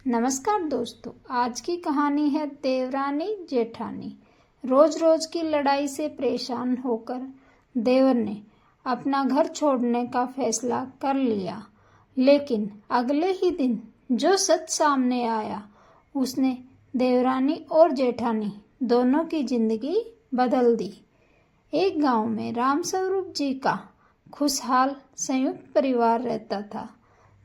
नमस्कार दोस्तों, आज की कहानी है देवरानी जेठानी। रोज रोज की लड़ाई से परेशान होकर देवर ने अपना घर छोड़ने का फैसला कर लिया, लेकिन अगले ही दिन जो सच सामने आया उसने देवरानी और जेठानी दोनों की जिंदगी बदल दी। एक गांव में राम स्वरूप जी का खुशहाल संयुक्त परिवार रहता था।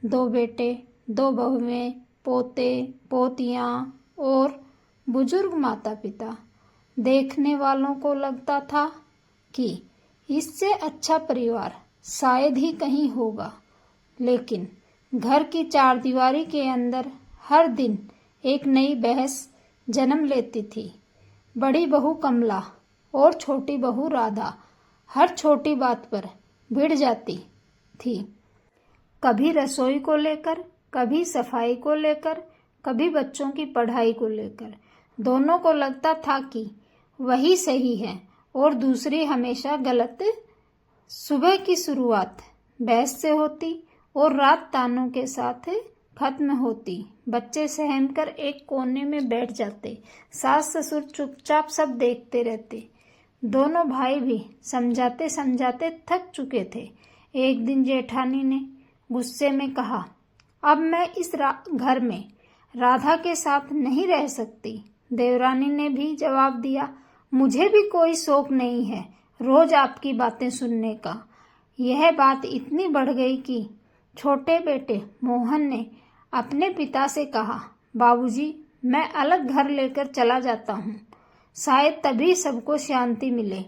2 बेटे, 2 बहुएं, पोते पोतियां और बुजुर्ग माता पिता। देखने वालों को लगता था कि इससे अच्छा परिवार शायद ही कहीं होगा, लेकिन घर की 4 दीवारी के अंदर हर दिन एक नई बहस जन्म लेती थी। बड़ी बहू कमला और छोटी बहू राधा हर छोटी बात पर भिड़ जाती थी। कभी रसोई को लेकर, कभी सफाई को लेकर, कभी बच्चों की पढ़ाई को लेकर। दोनों को लगता था कि वही सही है और दूसरी हमेशा गलत। सुबह की शुरुआत बहस से होती और रात तानों के साथ खत्म होती। बच्चे सहम कर एक कोने में बैठ जाते। सास ससुर चुपचाप सब देखते रहते। दोनों भाई भी समझाते समझाते थक चुके थे। एक दिन जेठानी ने गुस्से में कहा, अब मैं इस घर में राधा के साथ नहीं रह सकती। देवरानी ने भी जवाब दिया, मुझे भी कोई शौक नहीं है रोज आपकी बातें सुनने का। यह बात इतनी बढ़ गई कि छोटे बेटे मोहन ने अपने पिता से कहा, बाबूजी, मैं अलग घर लेकर चला जाता हूँ, शायद तभी सबको शांति मिले।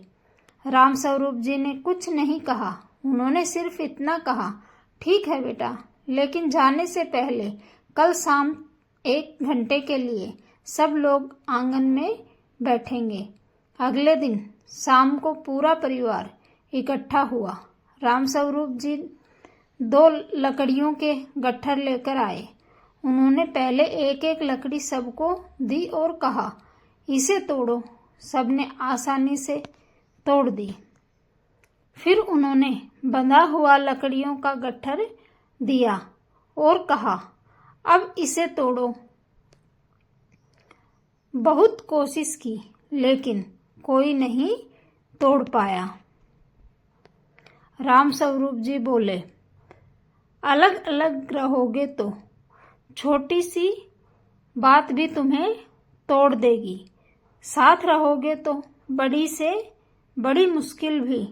राम स्वरूप जी ने कुछ नहीं कहा। उन्होंने सिर्फ इतना कहा, ठीक है बेटा, लेकिन जाने से पहले कल शाम 1 घंटे के लिए सब लोग आंगन में बैठेंगे। अगले दिन शाम को पूरा परिवार इकट्ठा हुआ। राम स्वरूप जी 2 लकड़ियों के गट्ठर लेकर आए। उन्होंने पहले एक एक लकड़ी सबको दी और कहा, इसे तोड़ो। सबने आसानी से तोड़ दी। फिर उन्होंने बंधा हुआ लकड़ियों का गट्ठर दिया और कहा, अब इसे तोड़ो। बहुत कोशिश की, लेकिन कोई नहीं तोड़ पाया। राम स्वरूप जी बोले, अलग अलग रहोगे तो छोटी सी बात भी तुम्हें तोड़ देगी, साथ रहोगे तो बड़ी से बड़ी मुश्किल भी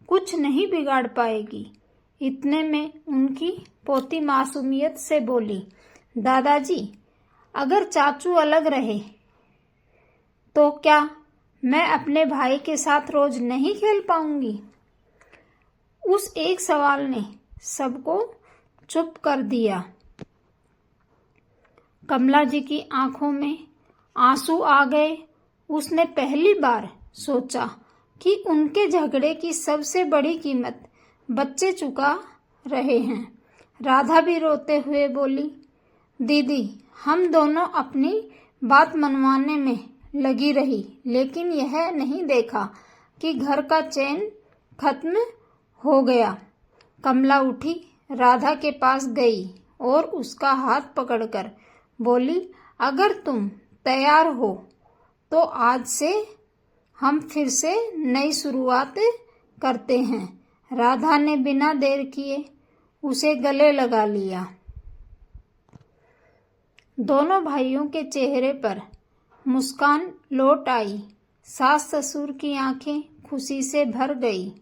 कुछ नहीं बिगाड़ पाएगी। इतने में उनकी पोती मासूमियत से बोली, दादाजी, अगर चाचू अलग रहे तो क्या मैं अपने भाई के साथ रोज नहीं खेल पाऊंगी? उस एक सवाल ने सबको चुप कर दिया। कमला जी की आंखों में आंसू आ गए। उसने पहली बार सोचा कि उनके झगड़े की सबसे बड़ी कीमत बच्चे चुका रहे हैं। राधा भी रोते हुए बोली, दीदी, हम दोनों अपनी बात मनवाने में लगी रही, लेकिन यह नहीं देखा कि घर का चैन खत्म हो गया। कमला उठी, राधा के पास गई और उसका हाथ पकड़कर बोली, अगर तुम तैयार हो तो आज से हम फिर से नई शुरुआत करते हैं। राधा ने बिना देर किए उसे गले लगा लिया। दोनों भाइयों के चेहरे पर मुस्कान लौट आई। सास ससुर की आंखें खुशी से भर गई।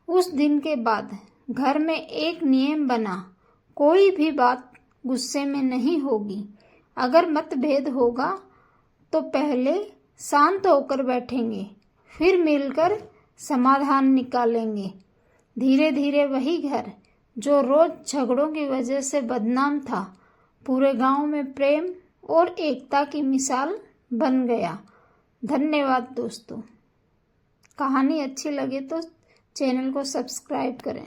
उस दिन के बाद घर में एक नियम बना, कोई भी बात गुस्से में नहीं होगी। अगर मतभेद होगा तो पहले शांत होकर बैठेंगे, फिर मिलकर समाधान निकालेंगे। धीरे धीरे वही घर जो रोज झगड़ों की वजह से बदनाम था, पूरे गांव में प्रेम और एकता की मिसाल बन गया। धन्यवाद दोस्तों। कहानी अच्छी लगे तो चैनल को सब्सक्राइब करें।